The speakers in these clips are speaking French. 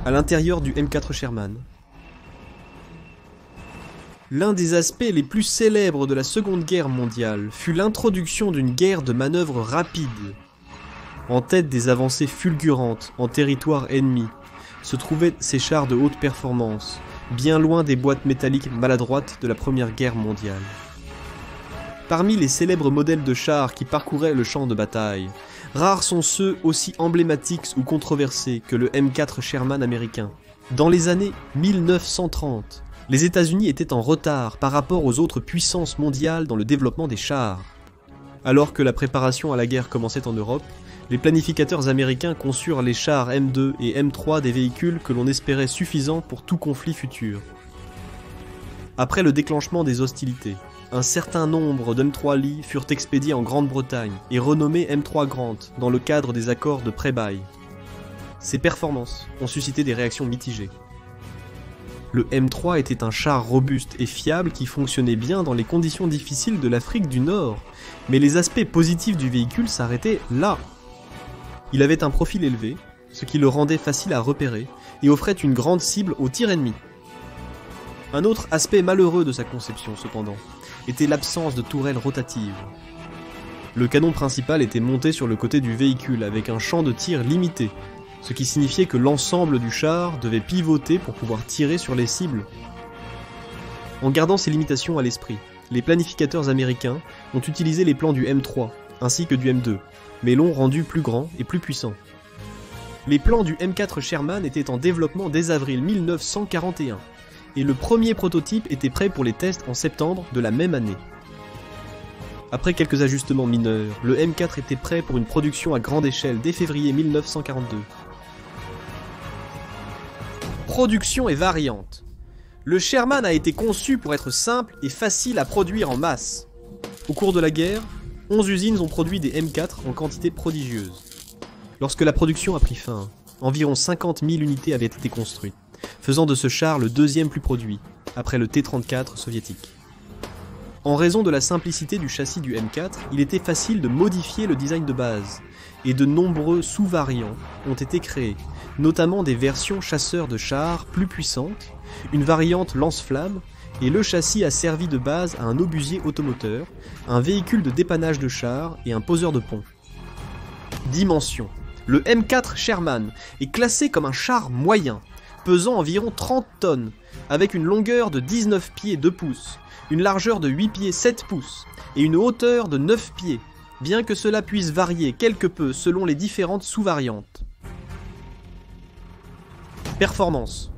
à l'intérieur du M4 Sherman. L'un des aspects les plus célèbres de la Seconde Guerre mondiale fut l'introduction d'une guerre de manœuvre rapide. En tête des avancées fulgurantes en territoire ennemi se trouvaient ces chars de haute performance, bien loin des boîtes métalliques maladroites de la Première Guerre mondiale. Parmi les célèbres modèles de chars qui parcouraient le champ de bataille, rares sont ceux aussi emblématiques ou controversés que le M4 Sherman américain. Dans les années 1930, les États-Unis étaient en retard par rapport aux autres puissances mondiales dans le développement des chars. Alors que la préparation à la guerre commençait en Europe, les planificateurs américains conçurent les chars M2 et M3 des véhicules que l'on espérait suffisants pour tout conflit futur. Après le déclenchement des hostilités, un certain nombre d'M3 Lee furent expédiés en Grande-Bretagne et renommés M3 Grant dans le cadre des accords de pré-bail. Ces performances ont suscité des réactions mitigées. Le M3 était un char robuste et fiable qui fonctionnait bien dans les conditions difficiles de l'Afrique du Nord, mais les aspects positifs du véhicule s'arrêtaient là. Il avait un profil élevé, ce qui le rendait facile à repérer, et offrait une grande cible au tir ennemi. Un autre aspect malheureux de sa conception, cependant, était l'absence de tourelles rotatives. Le canon principal était monté sur le côté du véhicule avec un champ de tir limité, ce qui signifiait que l'ensemble du char devait pivoter pour pouvoir tirer sur les cibles. En gardant ces limitations à l'esprit, les planificateurs américains ont utilisé les plans du M3 ainsi que du M2, mais l'ont rendu plus grand et plus puissant. Les plans du M4 Sherman étaient en développement dès avril 1941, et le premier prototype était prêt pour les tests en septembre de la même année. Après quelques ajustements mineurs, le M4 était prêt pour une production à grande échelle dès février 1942. Production et variante. Le Sherman a été conçu pour être simple et facile à produire en masse. Au cours de la guerre, 11 usines ont produit des M4 en quantité prodigieuse. Lorsque la production a pris fin, environ 50 000 unités avaient été construites, faisant de ce char le deuxième plus produit, après le T-34 soviétique. En raison de la simplicité du châssis du M4, il était facile de modifier le design de base, et de nombreux sous-variants ont été créés, notamment des versions chasseurs de chars plus puissantes, une variante lance-flammes, et le châssis a servi de base à un obusier automoteur, un véhicule de dépannage de chars et un poseur de pont. Dimension. Le M4 Sherman est classé comme un char moyen, pesant environ 30 tonnes, avec une longueur de 19 pieds 2 pouces, une largeur de 8 pieds 7 pouces et une hauteur de 9 pieds, bien que cela puisse varier quelque peu selon les différentes sous-variantes. Performance.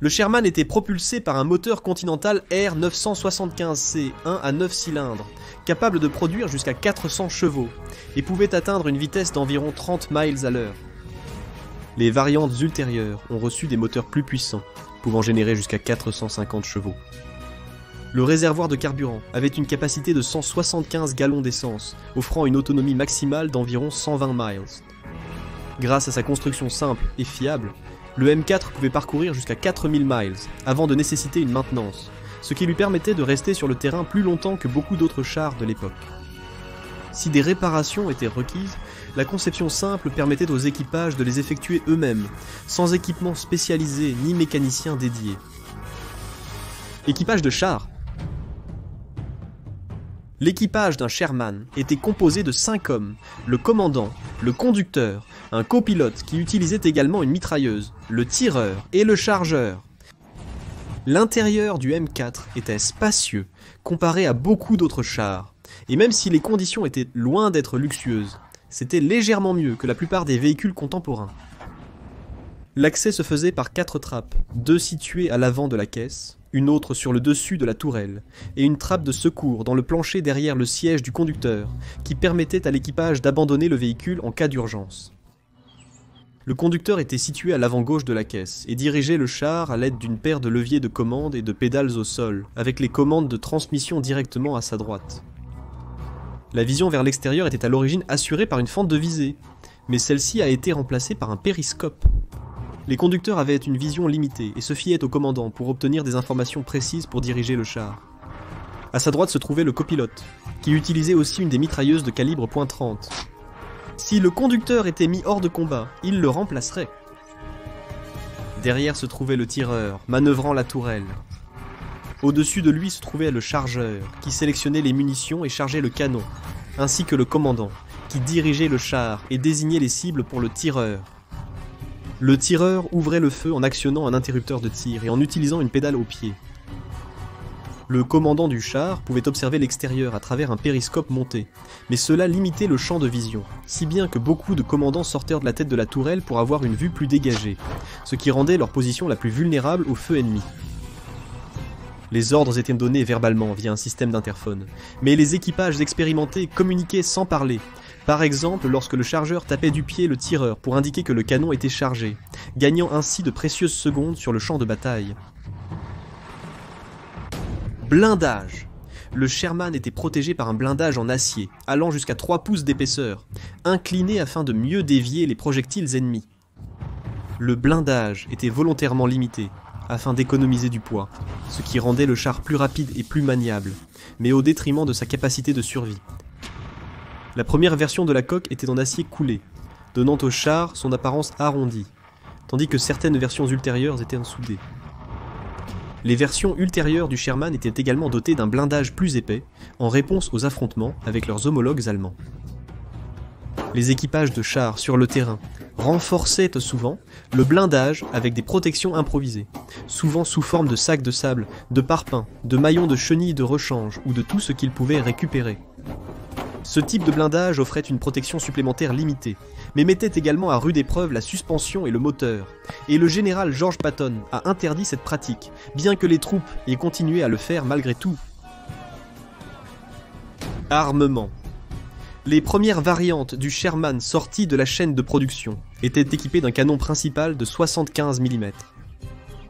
Le Sherman était propulsé par un moteur Continental R975C 1 à 9 cylindres, capable de produire jusqu'à 400 chevaux, et pouvait atteindre une vitesse d'environ 30 miles à l'heure. Les variantes ultérieures ont reçu des moteurs plus puissants, pouvant générer jusqu'à 450 chevaux. Le réservoir de carburant avait une capacité de 175 gallons d'essence, offrant une autonomie maximale d'environ 120 miles. Grâce à sa construction simple et fiable, le M4 pouvait parcourir jusqu'à 4000 miles, avant de nécessiter une maintenance, ce qui lui permettait de rester sur le terrain plus longtemps que beaucoup d'autres chars de l'époque. Si des réparations étaient requises, la conception simple permettait aux équipages de les effectuer eux-mêmes, sans équipement spécialisé ni mécanicien dédié. Équipage de chars. L'équipage d'un Sherman était composé de 5 hommes, le commandant, le conducteur, un copilote qui utilisait également une mitrailleuse, le tireur et le chargeur. L'intérieur du M4 était spacieux, comparé à beaucoup d'autres chars, et même si les conditions étaient loin d'être luxueuses, c'était légèrement mieux que la plupart des véhicules contemporains. L'accès se faisait par 4 trappes, 2 situées à l'avant de la caisse, une autre sur le dessus de la tourelle, et une trappe de secours dans le plancher derrière le siège du conducteur, qui permettait à l'équipage d'abandonner le véhicule en cas d'urgence. Le conducteur était situé à l'avant gauche de la caisse, et dirigeait le char à l'aide d'une paire de leviers de commande et de pédales au sol, avec les commandes de transmission directement à sa droite. La vision vers l'extérieur était à l'origine assurée par une fente de visée, mais celle-ci a été remplacée par un périscope. Les conducteurs avaient une vision limitée et se fiaient au commandant pour obtenir des informations précises pour diriger le char. À sa droite se trouvait le copilote, qui utilisait aussi une des mitrailleuses de calibre .30. Si le conducteur était mis hors de combat, il le remplacerait. Derrière se trouvait le tireur, manœuvrant la tourelle. Au-dessus de lui se trouvait le chargeur, qui sélectionnait les munitions et chargeait le canon, ainsi que le commandant, qui dirigeait le char et désignait les cibles pour le tireur. Le tireur ouvrait le feu en actionnant un interrupteur de tir et en utilisant une pédale au pied. Le commandant du char pouvait observer l'extérieur à travers un périscope monté, mais cela limitait le champ de vision, si bien que beaucoup de commandants sortirent de la tête de la tourelle pour avoir une vue plus dégagée, ce qui rendait leur position la plus vulnérable au feu ennemi. Les ordres étaient donnés verbalement via un système d'interphone, mais les équipages expérimentés communiquaient sans parler, par exemple lorsque le chargeur tapait du pied le tireur pour indiquer que le canon était chargé, gagnant ainsi de précieuses secondes sur le champ de bataille. Blindage. Le Sherman était protégé par un blindage en acier, allant jusqu'à 3 pouces d'épaisseur, incliné afin de mieux dévier les projectiles ennemis. Le blindage était volontairement limité, afin d'économiser du poids, ce qui rendait le char plus rapide et plus maniable, mais au détriment de sa capacité de survie. La première version de la coque était en acier coulé, donnant au char son apparence arrondie, tandis que certaines versions ultérieures étaient soudées. Les versions ultérieures du Sherman étaient également dotées d'un blindage plus épais, en réponse aux affrontements avec leurs homologues allemands. Les équipages de chars sur le terrain renforçaient souvent le blindage avec des protections improvisées, souvent sous forme de sacs de sable, de parpaings, de maillons de chenilles de rechange ou de tout ce qu'ils pouvaient récupérer. Ce type de blindage offrait une protection supplémentaire limitée, mais mettait également à rude épreuve la suspension et le moteur, et le général George Patton a interdit cette pratique, bien que les troupes aient continué à le faire malgré tout. Armement. Les premières variantes du Sherman sorties de la chaîne de production étaient équipées d'un canon principal de 75 mm.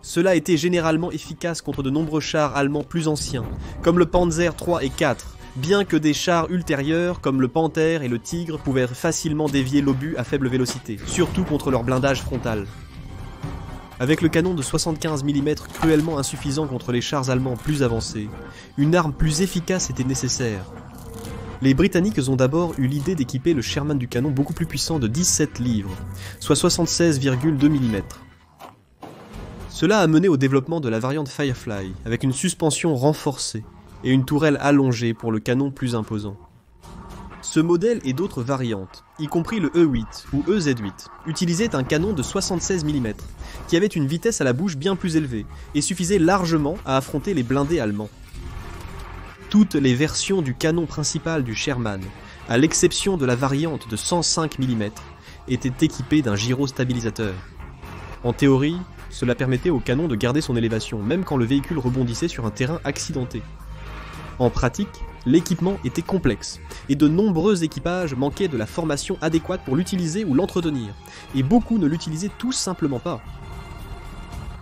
Cela était généralement efficace contre de nombreux chars allemands plus anciens, comme le Panzer III et IV, bien que des chars ultérieurs comme le Panther et le Tigre pouvaient facilement dévier l'obus à faible vélocité, surtout contre leur blindage frontal. Avec le canon de 75 mm cruellement insuffisant contre les chars allemands plus avancés, une arme plus efficace était nécessaire. Les Britanniques ont d'abord eu l'idée d'équiper le Sherman du canon beaucoup plus puissant de 17 livres, soit 76,2 mm. Cela a mené au développement de la variante Firefly, avec une suspension renforcée et une tourelle allongée pour le canon plus imposant. Ce modèle et d'autres variantes, y compris le E8 ou EZ8, utilisaient un canon de 76 mm, qui avait une vitesse à la bouche bien plus élevée, et suffisait largement à affronter les blindés allemands. Toutes les versions du canon principal du Sherman, à l'exception de la variante de 105 mm, étaient équipées d'un gyrostabilisateur. En théorie, cela permettait au canon de garder son élévation, même quand le véhicule rebondissait sur un terrain accidenté. En pratique, l'équipement était complexe, et de nombreux équipages manquaient de la formation adéquate pour l'utiliser ou l'entretenir, et beaucoup ne l'utilisaient tout simplement pas.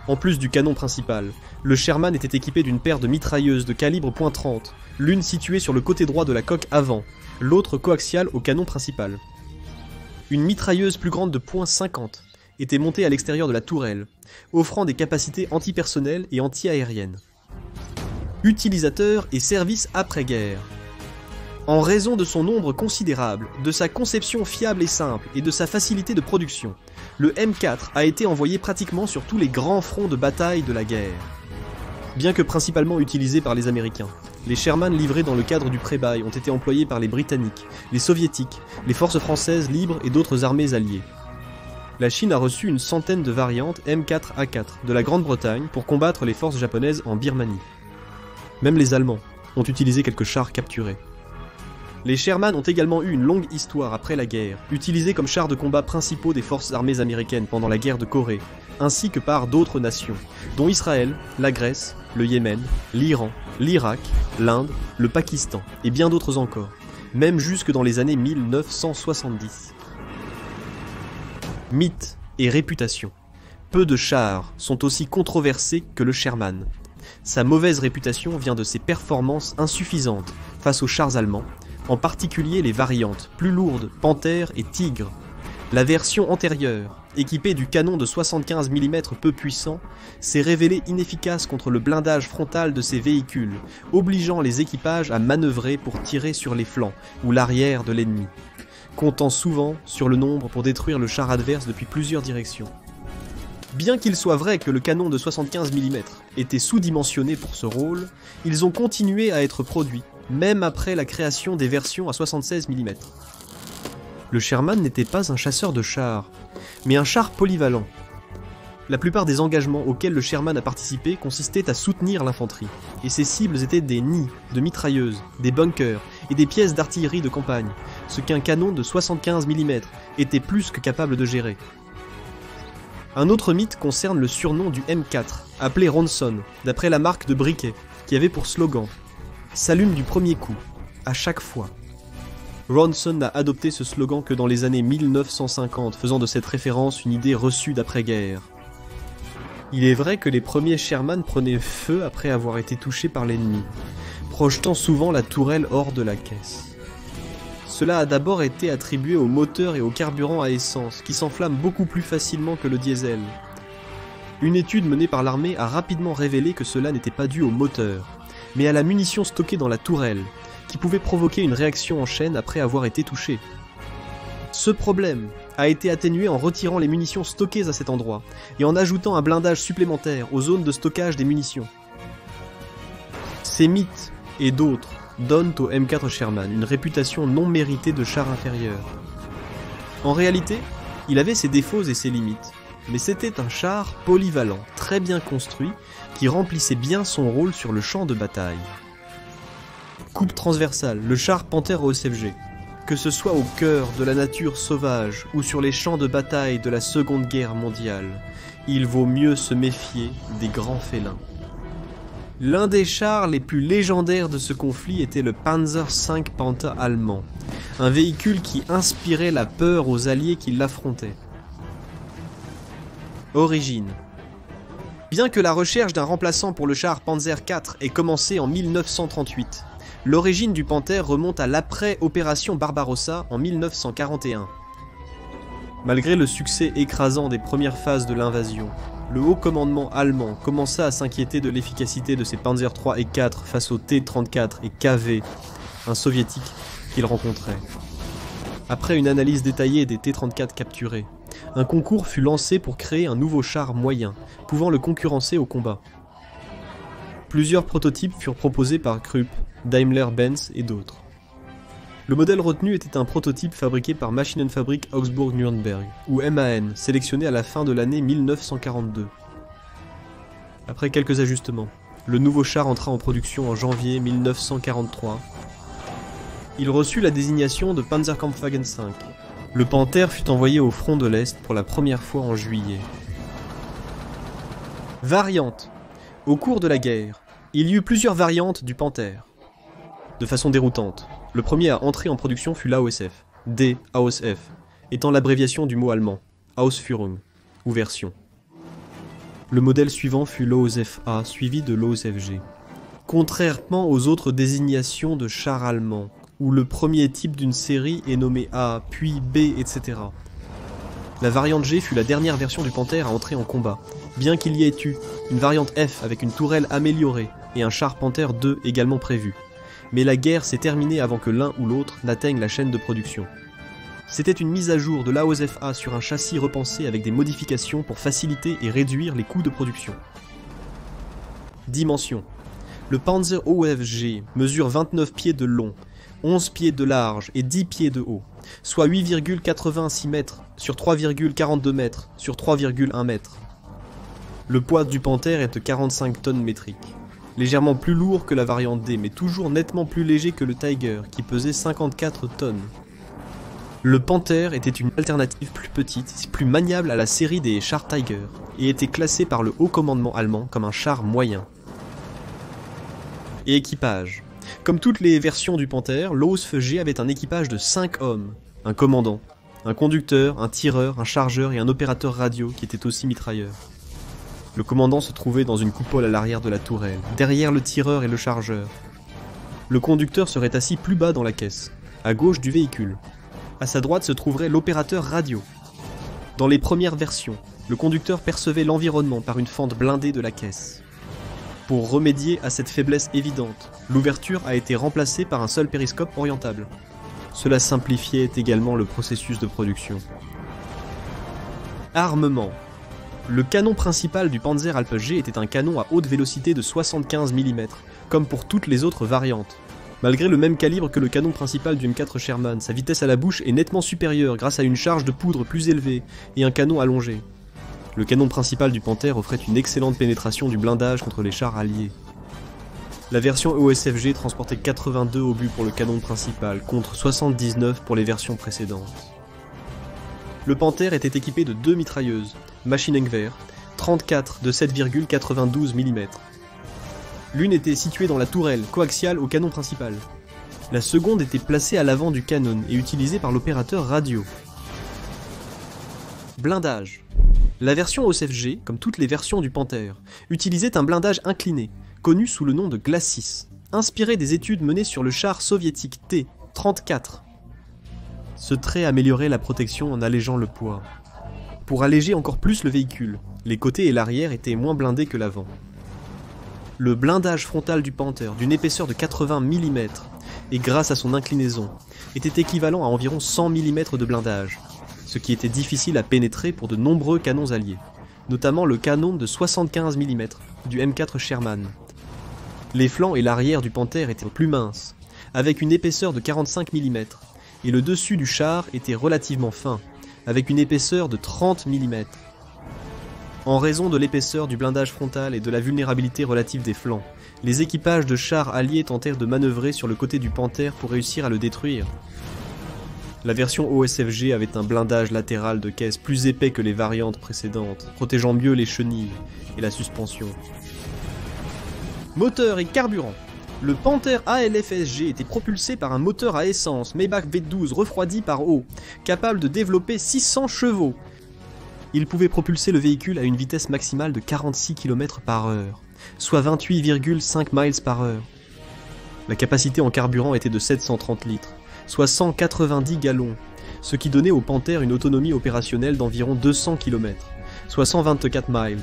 En plus du canon principal, le Sherman était équipé d'une paire de mitrailleuses de calibre .30, l'une située sur le côté droit de la coque avant, l'autre coaxiale au canon principal. Une mitrailleuse plus grande de .50 était montée à l'extérieur de la tourelle, offrant des capacités antipersonnelles et anti-aériennes. Utilisateur et service après-guerre. En raison de son nombre considérable, de sa conception fiable et simple et de sa facilité de production, le M4 a été envoyé pratiquement sur tous les grands fronts de bataille de la guerre. Bien que principalement utilisés par les Américains, les Sherman livrés dans le cadre du pré-bail ont été employés par les Britanniques, les Soviétiques, les forces françaises libres et d'autres armées alliées. La Chine a reçu une centaine de variantes M4A4 de la Grande-Bretagne pour combattre les forces japonaises en Birmanie. Même les Allemands ont utilisé quelques chars capturés. Les Sherman ont également eu une longue histoire après la guerre, utilisés comme chars de combat principaux des forces armées américaines pendant la guerre de Corée, ainsi que par d'autres nations, dont Israël, la Grèce, le Yémen, l'Iran, l'Irak, l'Inde, le Pakistan et bien d'autres encore, même jusque dans les années 1970. Mythe et réputation. Peu de chars sont aussi controversés que le Sherman. Sa mauvaise réputation vient de ses performances insuffisantes face aux chars allemands, en particulier les variantes plus lourdes Panther et Tigre. La version antérieure, équipée du canon de 75 mm peu puissant, s'est révélée inefficace contre le blindage frontal de ces véhicules, obligeant les équipages à manœuvrer pour tirer sur les flancs ou l'arrière de l'ennemi, comptant souvent sur le nombre pour détruire le char adverse depuis plusieurs directions. Bien qu'il soit vrai que le canon de 75 mm était sous-dimensionné pour ce rôle, ils ont continué à être produits, même après la création des versions à 76 mm. Le Sherman n'était pas un chasseur de chars, mais un char polyvalent. La plupart des engagements auxquels le Sherman a participé consistaient à soutenir l'infanterie, et ses cibles étaient des nids de mitrailleuses, des bunkers et des pièces d'artillerie de campagne, ce qu'un canon de 75 mm était plus que capable de gérer. Un autre mythe concerne le surnom du M4, appelé Ronson, d'après la marque de briquet, qui avait pour slogan « S'allume du premier coup, à chaque fois ». Ronson n'a adopté ce slogan que dans les années 1950, faisant de cette référence une idée reçue d'après-guerre. Il est vrai que les premiers Sherman prenaient feu après avoir été touchés par l'ennemi, projetant souvent la tourelle hors de la caisse. Cela a d'abord été attribué au moteur et au carburant à essence, qui s'enflamment beaucoup plus facilement que le diesel. Une étude menée par l'armée a rapidement révélé que cela n'était pas dû au moteur, mais à la munition stockée dans la tourelle, qui pouvait provoquer une réaction en chaîne après avoir été touchée. Ce problème a été atténué en retirant les munitions stockées à cet endroit, et en ajoutant un blindage supplémentaire aux zones de stockage des munitions. Ces mythes, et d'autres, donnent au M4 Sherman une réputation non méritée de char inférieur. En réalité, il avait ses défauts et ses limites, mais c'était un char polyvalent, très bien construit, qui remplissait bien son rôle sur le champ de bataille. Coupe transversale, le char Panther OSFG. Que ce soit au cœur de la nature sauvage ou sur les champs de bataille de la Seconde Guerre mondiale, il vaut mieux se méfier des grands félins. L'un des chars les plus légendaires de ce conflit était le Panzer V Panther allemand, un véhicule qui inspirait la peur aux alliés qui l'affrontaient. Origine. Bien que la recherche d'un remplaçant pour le char Panzer IV ait commencé en 1938, l'origine du Panther remonte à l'après-opération Barbarossa en 1941. Malgré le succès écrasant des premières phases de l'invasion, le haut commandement allemand commença à s'inquiéter de l'efficacité de ses Panzer III et IV face au T-34 et KV, un soviétique qu'il rencontrait. Après une analyse détaillée des T-34 capturés, un concours fut lancé pour créer un nouveau char moyen, pouvant le concurrencer au combat. Plusieurs prototypes furent proposés par Krupp, Daimler-Benz et d'autres. Le modèle retenu était un prototype fabriqué par Maschinenfabrik Augsburg-Nürnberg, ou MAN, sélectionné à la fin de l'année 1942. Après quelques ajustements, le nouveau char entra en production en janvier 1943. Il reçut la désignation de Panzerkampfwagen V. Le Panther fut envoyé au front de l'Est pour la première fois en juillet. Variantes. Au cours de la guerre, il y eut plusieurs variantes du Panther. De façon déroutante, le premier à entrer en production fut l'AOSF, D-AOSF, étant l'abréviation du mot allemand, Ausführung, ou version. Le modèle suivant fut l'OSF-A, suivi de l'OSFG. Contrairement aux autres désignations de chars allemands, où le premier type d'une série est nommé A, puis B, etc. La variante G fut la dernière version du Panther à entrer en combat, bien qu'il y ait eu une variante F avec une tourelle améliorée et un char Panther 2 également prévu. Mais la guerre s'est terminée avant que l'un ou l'autre n'atteigne la chaîne de production. C'était une mise à jour de l'AOSF-A sur un châssis repensé avec des modifications pour faciliter et réduire les coûts de production. Dimensions. Le Panzer OFG mesure 29 pieds de long, 11 pieds de large et 10 pieds de haut, soit 8,86 mètres sur 3,42 mètres sur 3,1 mètres. Le poids du Panther est de 45 tonnes métriques. Légèrement plus lourd que la variante D, mais toujours nettement plus léger que le Tiger, qui pesait 54 tonnes. Le Panther était une alternative plus petite, plus maniable à la série des chars Tiger, et était classé par le haut commandement allemand comme un char moyen. Et équipage. Comme toutes les versions du Panther, l'OSFG avait un équipage de 5 hommes, un commandant, un conducteur, un tireur, un chargeur et un opérateur radio qui était aussi mitrailleur. Le commandant se trouvait dans une coupole à l'arrière de la tourelle, derrière le tireur et le chargeur. Le conducteur serait assis plus bas dans la caisse, à gauche du véhicule. À sa droite se trouverait l'opérateur radio. Dans les premières versions, le conducteur percevait l'environnement par une fente blindée de la caisse. Pour remédier à cette faiblesse évidente, l'ouverture a été remplacée par un seul périscope orientable. Cela simplifiait également le processus de production. Armement. Le canon principal du Panzer Alpha G était un canon à haute vélocité de 75 mm, comme pour toutes les autres variantes. Malgré le même calibre que le canon principal du M4 Sherman, sa vitesse à la bouche est nettement supérieure grâce à une charge de poudre plus élevée et un canon allongé. Le canon principal du Panther offrait une excellente pénétration du blindage contre les chars alliés. La version OSFG transportait 82 obus pour le canon principal, contre 79 pour les versions précédentes. Le Panther était équipé de 2 mitrailleuses, Maschinengewehr, 34 de 7,92 mm. L'une était située dans la tourelle, coaxiale au canon principal. La seconde était placée à l'avant du canon et utilisée par l'opérateur radio. Blindage. La version OSFG, comme toutes les versions du Panther, utilisait un blindage incliné, connu sous le nom de Glacis, inspiré des études menées sur le char soviétique T-34. Ce trait améliorait la protection en allégeant le poids. Pour alléger encore plus le véhicule, les côtés et l'arrière étaient moins blindés que l'avant. Le blindage frontal du Panther, d'une épaisseur de 80 mm, et grâce à son inclinaison, était équivalent à environ 100 mm de blindage, ce qui était difficile à pénétrer pour de nombreux canons alliés, notamment le canon de 75 mm du M4 Sherman. Les flancs et l'arrière du Panther étaient plus minces, avec une épaisseur de 45 mm, et le dessus du char était relativement fin, avec une épaisseur de 30 mm. En raison de l'épaisseur du blindage frontal et de la vulnérabilité relative des flancs, les équipages de chars alliés tentèrent de manœuvrer sur le côté du Panther pour réussir à le détruire. La version OSFG avait un blindage latéral de caisse plus épais que les variantes précédentes, protégeant mieux les chenilles et la suspension. Moteur et carburant. Le Panther ALFSG était propulsé par un moteur à essence Maybach V12 refroidi par eau, capable de développer 600 chevaux. Il pouvait propulser le véhicule à une vitesse maximale de 46 km/h, soit 28,5 miles par heure. La capacité en carburant était de 730 litres, soit 190 gallons, ce qui donnait au Panther une autonomie opérationnelle d'environ 200 km, soit 124 miles.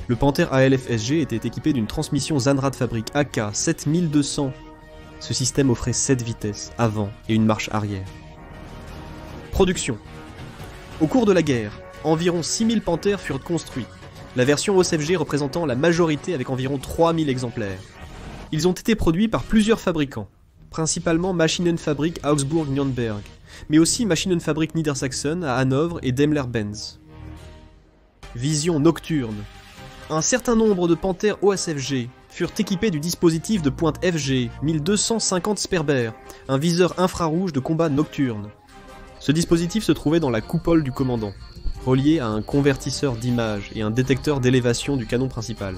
Le Panther ALFSG était équipé d'une transmission Zanrad Fabrique AK 7200. Ce système offrait 7 vitesses avant et une marche arrière. Production. Au cours de la guerre, environ 6000 Panthers furent construits, la version OSFG représentant la majorité avec environ 3000 exemplaires. Ils ont été produits par plusieurs fabricants, principalement Maschinenfabrik Augsburg-Nürnberg, mais aussi Maschinenfabrik Niedersachsen à Hanovre et Daimler-Benz. Vision nocturne. Un certain nombre de Panthers OSFG furent équipés du dispositif de pointe FG 1250 Sperber, un viseur infrarouge de combat nocturne. Ce dispositif se trouvait dans la coupole du commandant, relié à un convertisseur d'image et un détecteur d'élévation du canon principal.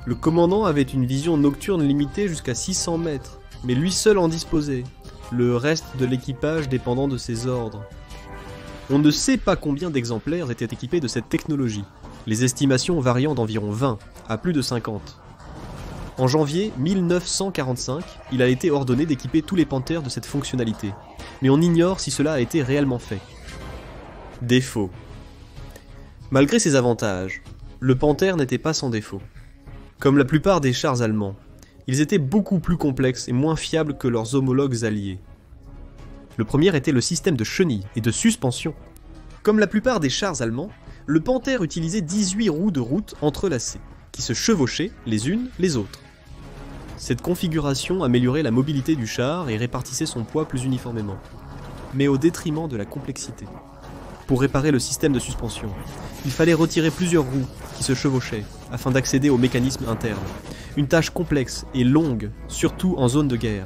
Le commandant avait une vision nocturne limitée jusqu'à 600 mètres, mais lui seul en disposait, le reste de l'équipage dépendant de ses ordres. On ne sait pas combien d'exemplaires étaient équipés de cette technologie, les estimations variant d'environ 20 à plus de 50. En janvier 1945, il a été ordonné d'équiper tous les Panthers de cette fonctionnalité, mais on ignore si cela a été réellement fait. Défauts. Malgré ses avantages, le Panther n'était pas sans défaut. Comme la plupart des chars allemands, ils étaient beaucoup plus complexes et moins fiables que leurs homologues alliés. Le premier était le système de chenilles et de suspension. Comme la plupart des chars allemands, le Panther utilisait 18 roues de route entrelacées, qui se chevauchaient les unes les autres. Cette configuration améliorait la mobilité du char et répartissait son poids plus uniformément, mais au détriment de la complexité. Pour réparer le système de suspension, il fallait retirer plusieurs roues qui se chevauchaient afin d'accéder au mécanisme interne. Une tâche complexe et longue, surtout en zone de guerre.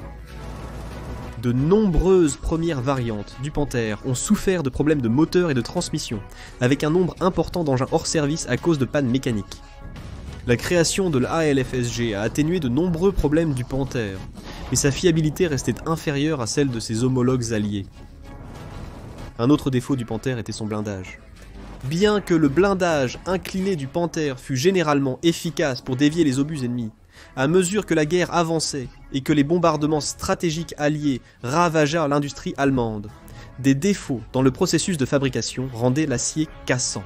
De nombreuses premières variantes du Panther ont souffert de problèmes de moteur et de transmission, avec un nombre important d'engins hors service à cause de pannes mécaniques. La création de l'ALFSG a atténué de nombreux problèmes du Panther, mais sa fiabilité restait inférieure à celle de ses homologues alliés. Un autre défaut du Panther était son blindage. Bien que le blindage incliné du Panther fût généralement efficace pour dévier les obus ennemis, à mesure que la guerre avançait et que les bombardements stratégiques alliés ravagèrent l'industrie allemande, des défauts dans le processus de fabrication rendaient l'acier cassant.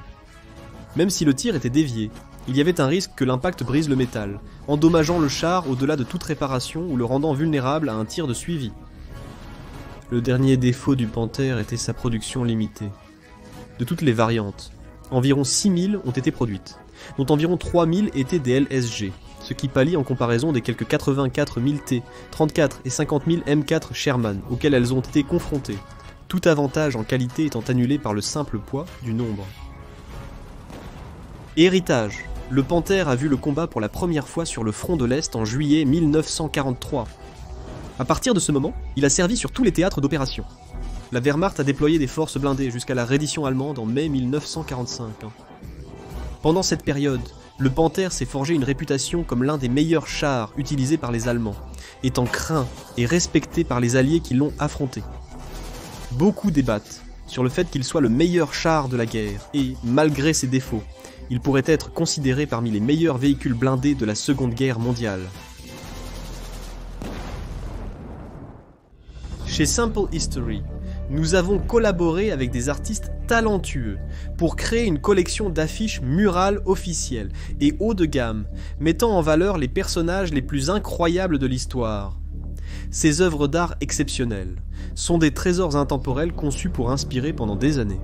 Même si le tir était dévié, il y avait un risque que l'impact brise le métal, endommageant le char au-delà de toute réparation ou le rendant vulnérable à un tir de suivi. Le dernier défaut du Panther était sa production limitée. De toutes les variantes, Environ 6000 ont été produites, dont environ 3000 étaient des LSG, ce qui pallie en comparaison des quelques 84 000 T, 34 et 50 000 M4 Sherman auxquels elles ont été confrontées, tout avantage en qualité étant annulé par le simple poids du nombre. Héritage. Le Panther a vu le combat pour la première fois sur le front de l'Est en juillet 1943. À partir de ce moment, il a servi sur tous les théâtres d'opération. La Wehrmacht a déployé des forces blindées jusqu'à la reddition allemande en mai 1945. Pendant cette période, le Panther s'est forgé une réputation comme l'un des meilleurs chars utilisés par les Allemands, étant craint et respecté par les Alliés qui l'ont affronté. Beaucoup débattent sur le fait qu'il soit le meilleur char de la guerre et, malgré ses défauts, il pourrait être considéré parmi les meilleurs véhicules blindés de la Seconde Guerre mondiale. Chez Simple History, nous avons collaboré avec des artistes talentueux pour créer une collection d'affiches murales officielles et haut de gamme, mettant en valeur les personnages les plus incroyables de l'histoire. Ces œuvres d'art exceptionnelles sont des trésors intemporels conçus pour inspirer pendant des années.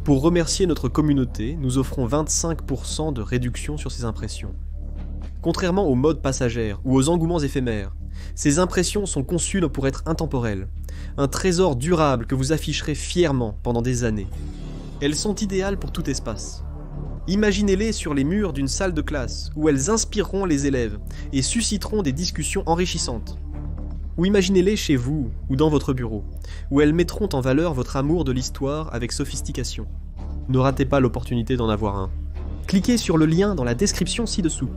Pour remercier notre communauté, nous offrons 25% de réduction sur ces impressions. Contrairement aux modes passagères ou aux engouements éphémères, ces impressions sont conçues pour être intemporelles, un trésor durable que vous afficherez fièrement pendant des années. Elles sont idéales pour tout espace. Imaginez-les sur les murs d'une salle de classe, où elles inspireront les élèves et susciteront des discussions enrichissantes. Ou imaginez-les chez vous ou dans votre bureau, où elles mettront en valeur votre amour de l'histoire avec sophistication. Ne ratez pas l'opportunité d'en avoir un. Cliquez sur le lien dans la description ci-dessous.